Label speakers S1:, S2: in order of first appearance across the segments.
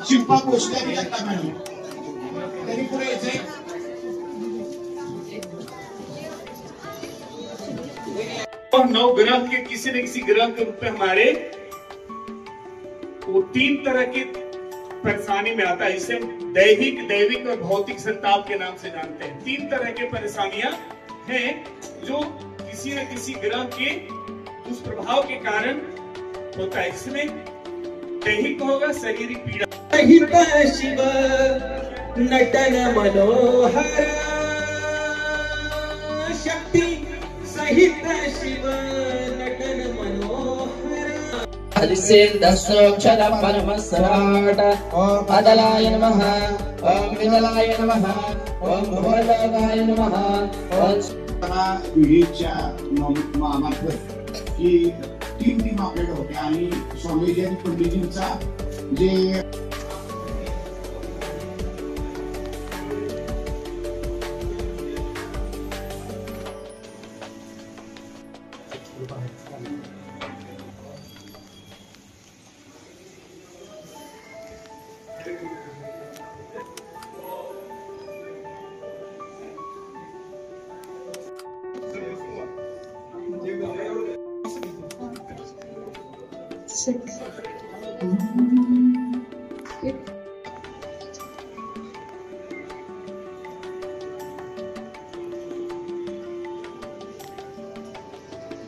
S1: Shilpa poster और नौ ग्रह के किसी न किसी ग्रह के रूप में हमारे वो तीन तरह की परेशानी में आता है, इसे दैहिक, दैविक और भौतिक संताप के नाम से जानते हैं। तीन तरह के परेशानियां हैं जो किसी न किसी ग्रह के दुष्प्रभाव के कारण होता है। इसमें दैहिक होगा शारीरिक पीड़ा।
S2: शिव नटन मनोहर शक्ति सहित शिव नटन मनोहर।
S3: हरिसेन्द्रक्षर परमस्राट ओम अदलाय नमः, ओम विदलाय नमः, ओम भोलोगाय नमः, ओम
S1: विहीच्या मार्फत की तीन टीम आपल्याकडे होत्या आणि स्वामीजी आणि पंडितजींचा जे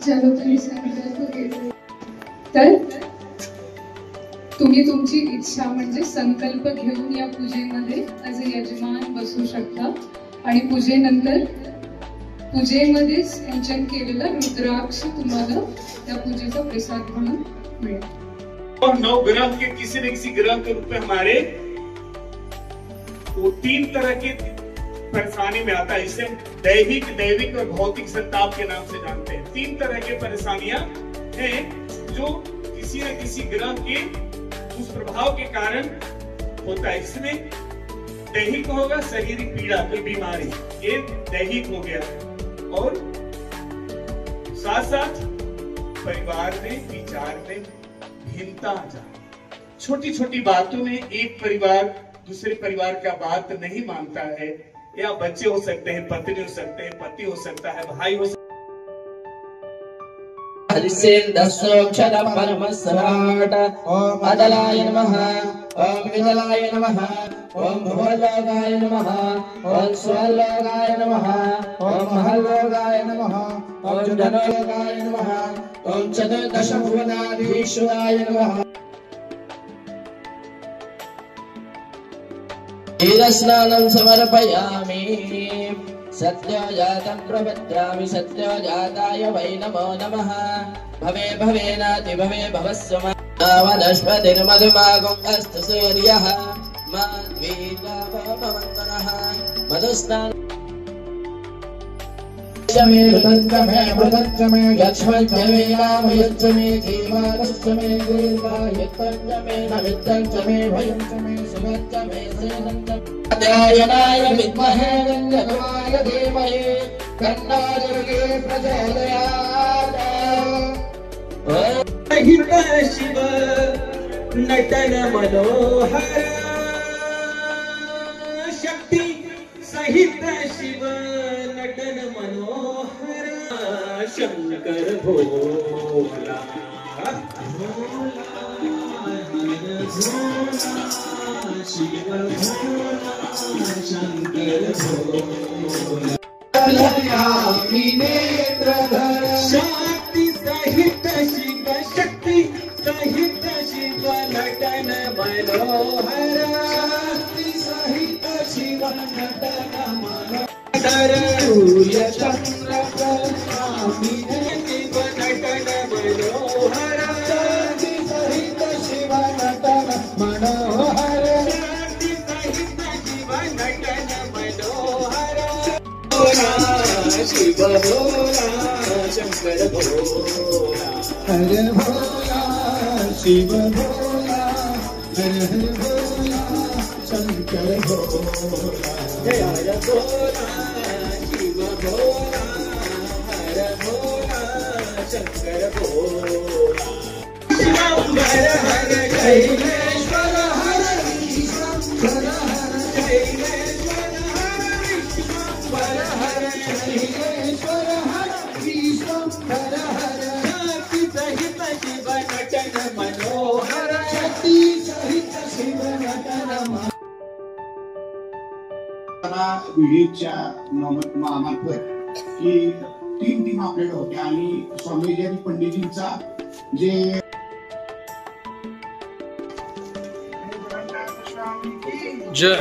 S4: चलो संकल्प केले तर तुम्ही तुमची इच्छा म्हणजे संकल्प घेऊन या पूजेमध्ये ॲज अ यजमान बसू शकता आणि पूजेनंतर पूजेमध्ये सिंचन केलेला रुद्राक्ष तुम्हाला त्या पूजेचा प्रसाद म्हणून मिळेल।
S1: और नौ ग्रह के किसी न किसी ग्रह के रूप में हमारे वो तीन तरह की परेशानी में आता है, इसे दैहिक, दैविक और भौतिक संताप के नाम से जानते हैं। तीन तरह की परेशानियां हैं जो किसी न किसी ग्रह के दुष्प्रभाव के कारण होता है। इसमें दैहिक होगा शारीरिक पीड़ा, कोई बीमारी, ये दैहिक हो गया। और साथ साथ परिवार में विचार में भिन्नता आ जाए। छोटी छोटी बातों में एक परिवार दूसरे परिवार का बात नहीं मानता है, या बच्चे हो सकते हैं, पत्नी हो सकते हैं, पति हो सकता है, भाई हो सकता है।
S3: हरिसेन्द्रक्षर परमस्राट ओम अदलाय नमः, ओम विदलाय नमः, ओम भोलोगाय नमः, ओम स्वलोगाय नमः, ओम महलोगाय नमः, ओम जनलोगाय नमः, ओम चतुर्दश भुवनाधीश्वराय नमः। क्षीरस्नानं समर्पयामि, सत्यजातं प्रपद्यामि, सत्यजाताय वै नमो नमः। भवे भवेनाति भवे भवस्व वनस्पतिर्मधुमागुम् अस्तु सूर्यः माध्वीर्वाभवन्तनः मधुस्नान मे मृतञ्च मे यक्ष्मञ्च मे रामयञ्च मे जीवानश्च मे दीर्घायुक्तञ्च मे नमित्तञ्च मे भयञ्च मे सुभञ्च मे सेनञ्च अध्यायनाय विद्महे गन्धर्वाय धीमहि तन्नो दुर्गे प्रचोदयात्।
S2: सहित शिव नटन मनोहर शक्ति सहित शिव नटन मनोहर। शंकर भोला शिव शंकर भोला नेत्रधर शक्ति सहित शिव शक्ति सहित शिव नटन मनोहर। शक्ति सहित शिव नटन मनोहर। सूर्य चंद्र शिव नटन मनोहर। शक्ति सहित शिव नटन मनोहर। शक्ति सहित शिव नटन मनोहर। शिव भोला शंकर भोला हर भोला शिव भोला हर हर भोला शंकर भोला जय हर भोला शिव भोला हर भोला शंकर भोला शिवंबर हर कैलेश्वर हर ईश्वर हर कैलेश्वर हर ईश्वर हर कैलेश्वर हर ईश्वर हर शक्ति सहित शिव नटन मनोहर शक्ति सहित शिव नटन
S5: विडीच्या मामार्फत की 3 टीम आपल्याकडे होत्या आणि स्वामीजी आणि पंडितजींचा जे
S2: जय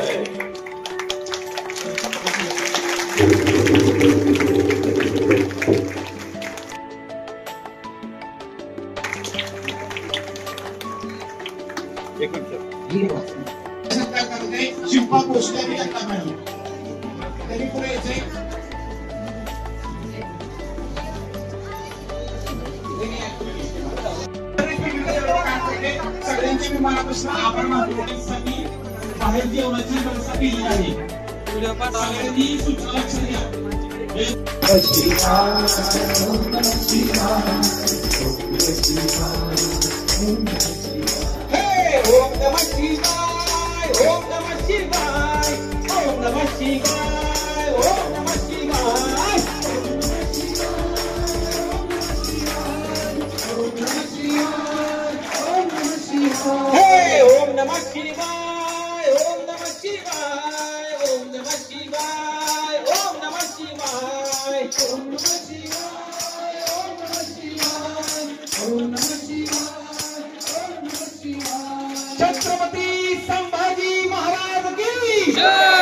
S5: शिल्पा पोचल्या तरी पुढे यायचंय सगळ्यांचे मी मनापासून आभार मानतो बाहेर जेवणाची व्यवस्था केली आहे सगळ्यांनी सूचना लक्ष द्या
S2: ओम नमः शिवाय ओम नमः शिवाय ओम नमः शिवाय ओम नमः शिवाय हे ओम नमः शिवाय ओम नमः शिवाय ओम नमः शिवाय ओम नमः शिवाय ओम नमः शिवाय ओम नमः शिवाय ओम नमः शिवाय छत्रपती संभाजी महाराज की जय।